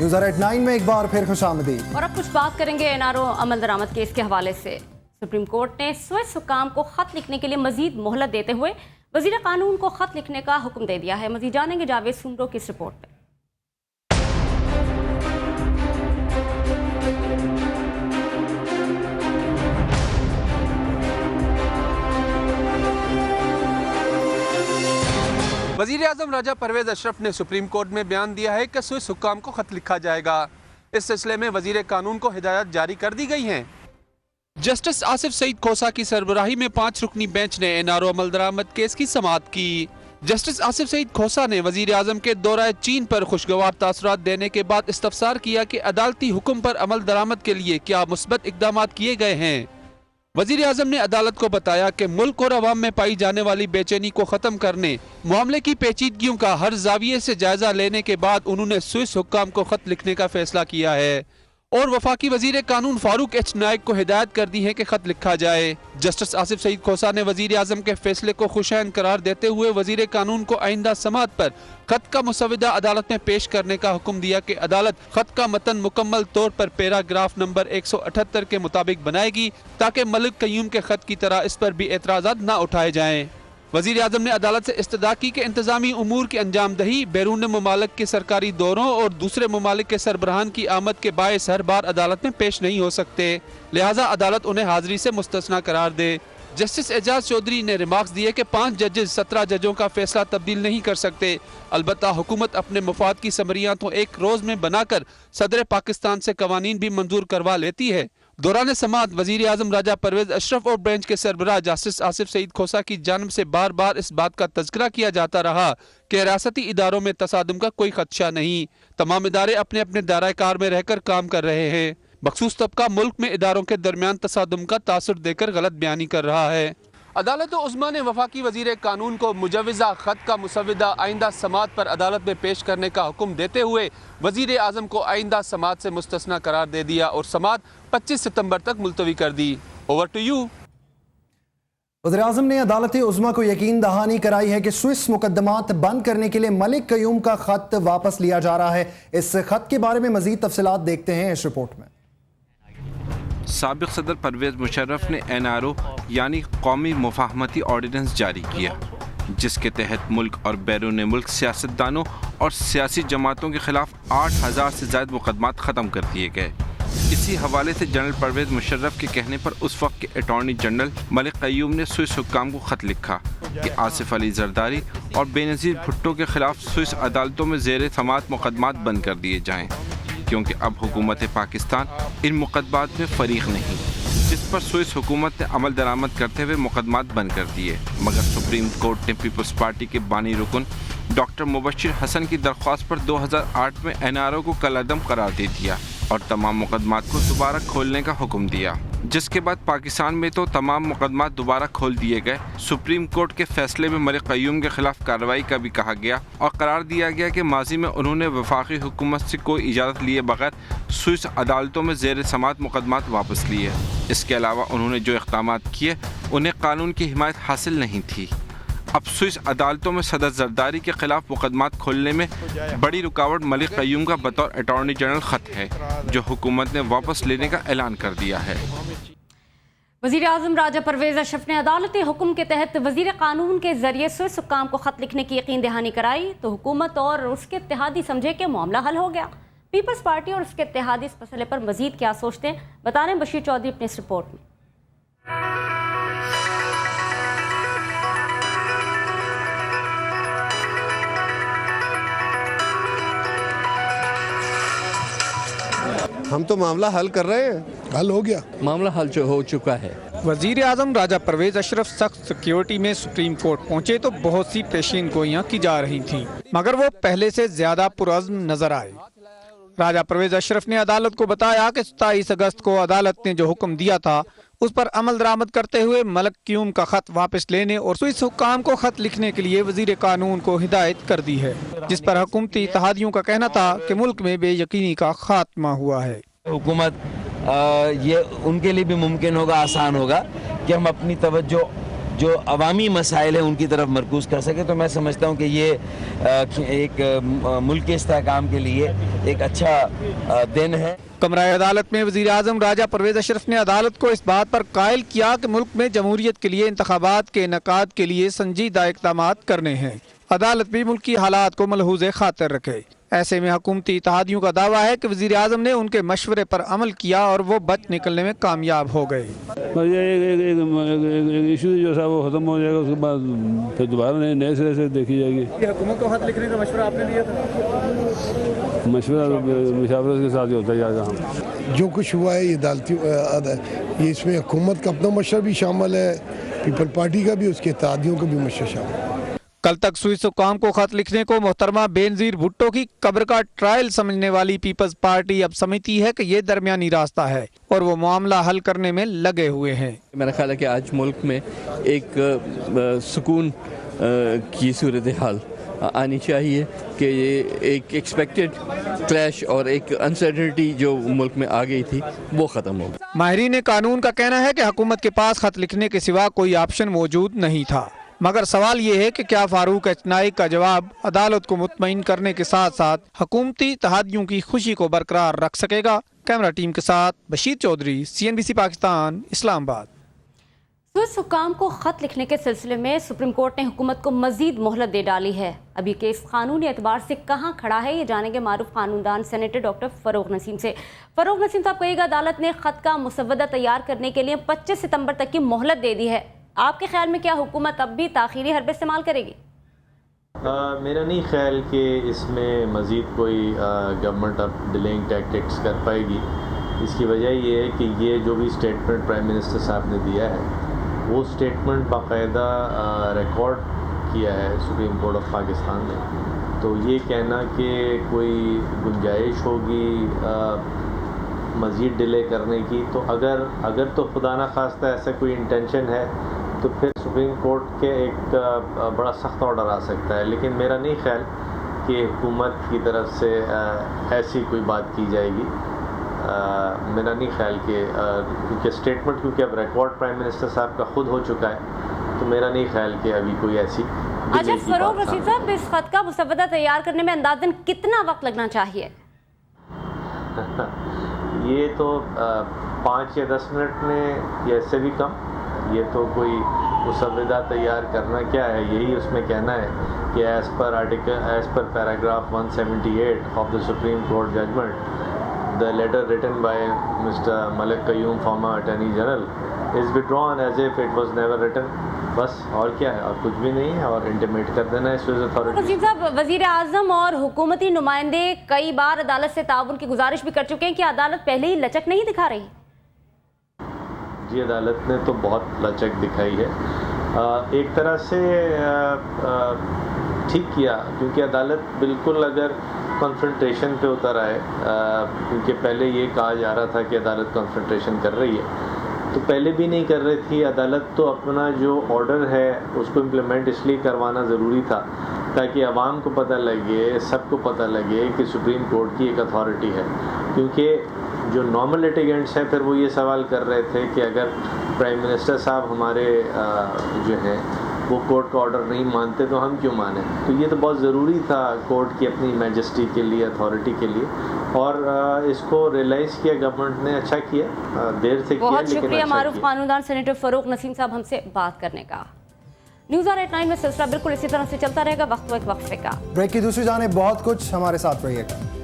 न्यूज़@9 में एक बार फिर खुशामदीद। और अब कुछ बात करेंगे एनआरओ अमल दरामद केस के हवाले से। सुप्रीम कोर्ट ने सुएज हुक्काम को खत लिखने के लिए मजीद मोहलत देते हुए वजीर कानून को खत लिखने का हुक्म दे दिया है। मजीद जानेंगे जावेद सुमरो की इस रिपोर्ट में। वज़ीर आज़म राजा परवेज़ अशरफ ने सुप्रीम कोर्ट में बयान दिया है कि सुएज हुक्काम को खत लिखा जाएगा। इस सिलसिले में वज़ीर कानून को हिदायत जारी कर दी गई हैं। जस्टिस आसिफ सईद खोसा की सरबराही में 5 रुकनी बेंच ने एनआरओ अमल दरामद केस की समाअत की। जस्टिस आसिफ सईद खोसा ने वज़ीर आज़म के दौरा चीन पर खुशगवार तासुरात देने के बाद इस्तफसार किया कि अदालती हुक्म पर अमल दरामद के लिए क्या मुस्बत इक़दाम किए गए हैं। वज़ीर आज़म ने अदालत को बताया कि मुल्क और अवाम में पाई जाने वाली बेचैनी को ख़त्म करने, मामले की पेचीदगियों का हर जाविये से जायजा लेने के बाद उन्होंने सुएज हुक्काम को खत लिखने का फैसला किया है और वफाकी वज़ीर कानून फारूक एच नाइक को हिदायत कर दी है कि खत लिखा जाए। जस्टिस आसिफ सईद खोसा ने वज़ीर आज़म के फैसले को खुशैन करार देते हुए वज़ीर कानून को आइंदा समाअत पर खत का मुसविदा अदालत में पेश करने का हुक्म दिया कि अदालत खत का मतन मुकम्मल तौर पर पैराग्राफ नंबर 178 के मुताबिक बनाएगी ताकि मलिक कयूम के खत की तरह इस पर भी एतराज़ात न उठाए जाएँ। वज़ीर आज़म ने अदालत से इस्तदा की कि इंतज़ामी उमूर की अंजाम दही, बैरून ममालिक के सरकारी दौरों और दूसरे ममालिक के सरबराहान की आमद के बायस हर बार अदालत में पेश नहीं हो सकते, लिहाजा अदालत उन्हें हाज़री से मुस्तस्ना करार दे। जस्टिस एजाज चौधरी ने रिमार्क्स दिए कि 5 जजेस 17 जजों का फैसला तब्दील नहीं कर सकते, अलबत्ता हुकूमत अपने मफाद की समरियां तो एक रोज़ में बनाकर सदर पाकिस्तान से कवानीन भी मंजूर करवा लेती है। दौरान समाअत वज़ीर आज़म राजा परवेज़ अशरफ और बेंच के सरबराह जस्टिस आसिफ सईद खोसा की जानिब से बार बार इस बात का तज़किरा किया जाता रहा कि रियासती इदारों में तसादुम का कोई खदशा नहीं, तमाम इदारे अपने अपने दायरे कार में रहकर काम कर रहे हैं। मखसूस तबका मुल्क में इदारों के दरमियान तसादुम का तासुर देकर गलत बयानी कर रहा है। अदालत उज़्मा ने वफाकी वज़ीर कानून को मुजव्वज़ा खत का मुसविदा आइंदा समाअत पर अदालत में पेश करने का हुक्म देते हुए वज़ीर आज़म को आइंदा समाअत से मुस्तस्ना करार दे दिया और समाअत 25 सितंबर तक मुलतवी कर दी। Over to you. वज़ीर आज़म ने अदालत उज़्मा को यकीन दहानी कराई है कि स्विस मुकदमात बंद करने के लिए मलिक कयूम का खत वापस लिया जा रहा है। इस खत के बारे में मज़ीद तफसीलात देखते हैं इस रिपोर्ट में। साबिक़ सदर परवेज़ मुशर्रफ ने एनआरओ यानी कौमी मुफाहमती ऑर्डिनेंस जारी किया, जिसके तहत मुल्क और बैरून मुल्क सियासतदानों और सियासी जमातों के खिलाफ 8000 से ज़ायद मुकदमात ख़त्म कर दिए गए। इसी हवाले से जनरल परवेज़ मुशर्रफ के कहने पर उस वक्त के अटॉर्नी जनरल मलिक कयूम ने स्विस हुक्काम को ख़त लिखा कि आसिफ अली जरदारी और बेनज़ीर भुट्टो के खिलाफ स्विस अदालतों में ज़ेर समाअत मुकदमात बंद कर दिए जाएँ, क्योंकि अब हुकूमत पाकिस्तान इन मुकदमात में फ़रीक नहीं, जिस पर स्विस हुकूमत ने अमल दरामद करते हुए मुकदमात बंद कर दिए। मगर सुप्रीम कोर्ट ने पीपल्स पार्टी के बानी रुकन डॉक्टर मुबश्शिर हसन की दरख्वास्त पर 2008 में एनआरओ को कलअदम करार दे दिया और तमाम मुकदमात को दोबारा खोलने का हुक्म दिया, जिसके बाद पाकिस्तान में तो तमाम मुकदमात दोबारा खोल दिए गए। सुप्रीम कोर्ट के फैसले में मलिक कयूम के खिलाफ कार्रवाई का भी कहा गया और करार दिया गया कि माजी में उन्होंने वफाकी हुकूमत से कोई इजाज़त लिए बगैर स्विस अदालतों में ज़ेर समाअत मुकदमात वापस लिए। इसके अलावा उन्होंने जो इक़दाम किए उन्हें कानून की हिमायत हासिल नहीं थी। अब स्विस अदालतों में सदर जरदारी के खिलाफ मुकदमात खोलने में बड़ी रुकावट मलिक कयूम का बतौर अटॉर्नी जनरल खत है, जो हुकूमत ने वापस लेने का ऐलान कर दिया है। वज़ीर आज़म राजा परवेज़ अशरफ ने अदालती हुक्म के तहत वज़ीर कानून के जरिए स्विस हुक्काम को खत लिखने की यकीन दहानी कराई तो हुकूमत और उसके इत्तेहादी समझे कि मामला हल हो गया। पीपल्स पार्टी और उसके इत्तेहादी इस मसले पर मजीद क्या सोचते हैं, बता रहे बशीर चौधरी अपनी इस रिपोर्ट में। हम तो मामला हल कर रहे हैं। हल हो गया, मामला हल हो चुका है। वज़ीर आज़म राजा परवेज़ अशरफ सख्त सिक्योरिटी में सुप्रीम कोर्ट पहुंचे तो बहुत सी पेशीन गोइयां की जा रही थीं, मगर वो पहले से ज्यादा पुरअज़्म नजर आए। राजा परवेज़ अशरफ ने अदालत को बताया कि 27 अगस्त को अदालत ने जो हुक्म दिया था उस पर अमल दरामद करते हुए मलिक कयूम का खत वापस लेने और स्विस हुक्काम को खत लिखने के लिए वज़ीर कानून को हिदायत कर दी है, जिस पर हुकूमती इत्तेहादियों का कहना था कि मुल्क में बेयकीनी का खात्मा हुआ है। हुकूमत ये उनके लिए भी मुमकिन होगा, आसान होगा कि हम अपनी तवज्जो جو عوامی مسائل ہیں ان کی طرف مرکوز کر سکے. تو میں سمجھتا ہوں کہ یہ ایک ملک کے استحکام کے لیے ایک اچھا دن ہے. کمرہ عدالت میں وزیر اعظم راجہ پرویز اشرف نے عدالت کو اس بات پر قائل کیا کہ ملک میں جمہوریت کے لیے انتخابات کے انعقاد کے لیے سنجیدہ اقدامات کرنے ہیں. عدالت بھی ملکی حالات کو ملحوظ خاطر رکھے. ایسے میں حکومتی اتحادیوں کا دعویٰ ہے کہ وزیر اعظم نے ان کے مشورے پر عمل کیا اور وہ بچ نکلنے میں کامیاب ہو گئے. ایشو جو ہے وہ ختم ہو جائے گا, اس کے بعد پھر دوبارہ نئے سرے سے دیکھی جائے گی. حکومت کو خط لکھنے کا مشورہ آپ نے دیا تھا؟ مشورہ مشاورت کے ساتھ ہی ہوتا جائے گا. جو کچھ ہوا ہے یہ عدالتی یہ اس میں حکومت کا اپنا مشورہ بھی شامل ہے, پیپل پارٹی کا بھی, اس کے اتحادیوں کا بھی مشورہ شامل ہے. کل تک سوئس حکام کو خط لکھنے کو محترمہ بینظیر بھٹو کی قبر کا ٹرائل سمجھنے والی پیپلز پارٹی اب سمجھتی ہے کہ یہ درمیانی راستہ ہے اور وہ معاملہ حل کرنے میں لگے ہوئے ہیں. میرا خیال ہے کہ آج ملک میں ایک سکون کی صورتحال آنی چاہیے کہ یہ ایک ایکسپیکٹڈ کلیش اور ایک انسرٹنٹی جو ملک میں آ گئی تھی وہ ختم ہوگی. ماہرین قانون کا کہنا ہے کہ حکومت کے پاس خط لکھنے کے سوا کوئی آپشن موجود نہیں تھا, مگر سوال یہ ہے کہ کیا فاروق ایچ نائک کا جواب عدالت کو مطمئن کرنے کے ساتھ ساتھ حکومتی اتحادیوں کی خوشی کو برقرار رکھ سکے گا. کیمرہ ٹیم کے ساتھ بشیر چودھری, CNBC پاکستان, اسلام آباد. سوئس حکام کو خط لکھنے کے سلسلے میں سپریم کورٹ نے حکومت کو مزید مہلت دے ڈالی ہے. ابھی کیس قانونی اعتبار سے کہاں کھڑا ہے یہ جانیں گے معروف قانون دان سینیٹر ڈاکٹر فروغ نسیم سے. فروغ نسیم صاحب, کہیے گا عدالت نے خط کا مسودہ تیار کرنے کے لیے 25 ستمبر تک کی مہلت دے دی ہے. آپ کے خیال میں کیا حکومت اب بھی تاخیری حربے استعمال کرے گی؟ میرا نہیں خیال کہ اس میں مزید کوئی گورنمنٹ اب ڈیلینگ ٹیکٹکس کر پائے گی. اس کی وجہ یہ ہے کہ یہ جو بھی اسٹیٹمنٹ پرائم منسٹر صاحب نے دیا ہے وہ اسٹیٹمنٹ باقاعدہ ریکارڈ کیا ہے سپریم کورٹ آف پاکستان نے. تو یہ کہنا کہ کوئی گنجائش ہوگی مزید ڈیلے کرنے کی, تو اگر تو خدا نہ خواستہ ایسا کوئی انٹینشن ہے تو پھر سپریم کورٹ کے ایک بڑا سخت آرڈر آ سکتا ہے. لیکن میرا نہیں خیال کہ حکومت کی طرف سے ایسی کوئی بات کی جائے گی. میرا نہیں خیال کہ کیونکہ اسٹیٹمنٹ کیونکہ اب ریکارڈ پرائم منسٹر صاحب کا خود ہو چکا ہے, تو میرا نہیں خیال کہ ابھی کوئی ایسی. اچھا فروغ رشید صاحب, اس خط کا مسودہ تیار کرنے میں اندازاً کتنا وقت لگنا چاہیے؟ یہ تو 5 یا 10 منٹ میں یا اس سے بھی کم. یہ تو کوئی مسودہ تیار کرنا کیا ہے, یہی اس میں کہنا ہے کہ ایز پر paragraph 178 of the supreme court judgment the letter written by Mr. Malik Qayyum, former Attorney General, is withdrawn as if it was never written. بس اور کیا ہے, اور کچھ بھی نہیں ہے, اور انٹیمیٹ کر دینا ہے سوئس اتھارٹی. وزیر صاحب, وزیر اعظم اور حکومتی نمائندے کئی بار عدالت سے تعاون کی گزارش بھی کر چکے ہیں کہ عدالت پہلے ہی لچک نہیں دکھا رہی. جی عدالت نے تو بہت لچک دکھائی ہے. ایک طرح سے ٹھیک کیا, کیونکہ عدالت بالکل اگر کنفرنٹریشن پہ اتر آئے, کیونکہ پہلے یہ کہا جا رہا تھا کہ عدالت کنفرنٹریشن کر رہی ہے, تو پہلے بھی نہیں کر رہی تھی. عدالت تو اپنا جو آرڈر ہے اس کو امپلیمنٹ اس لیے کروانا ضروری تھا تاکہ عوام کو پتہ لگے, سب کو پتہ لگے کہ سپریم کورٹ کی ایک اتھارٹی ہے. کیونکہ جو نارمل لیٹیگنٹس ہیں پھر وہ یہ سوال کر رہے تھے کہ اگر پرائم منسٹر صاحب ہمارے جو ہیں وہ کورٹ کا آرڈر نہیں مانتے تو ہم کیوں مانیں. تو یہ تو بہت ضروری تھا کورٹ کی اپنی میجسٹی کے لیے, اتھارٹی کے لیے, اور اس کو ریلائز کیا گورنمنٹ نے. اچھا کیا, دیر سے کیا. بہت شکریہ معروف قانون دان سینیٹر فروغ نسیم صاحب ہم سے بات کرنے کا. نیوز آر 89 میں سلسلہ بالکل اسی طرح سے چلتا رہے گا. وقت ایک وقفے کا. بریک کی دوسری جانب بہت کچھ, ہمارے ساتھ رہیے گا.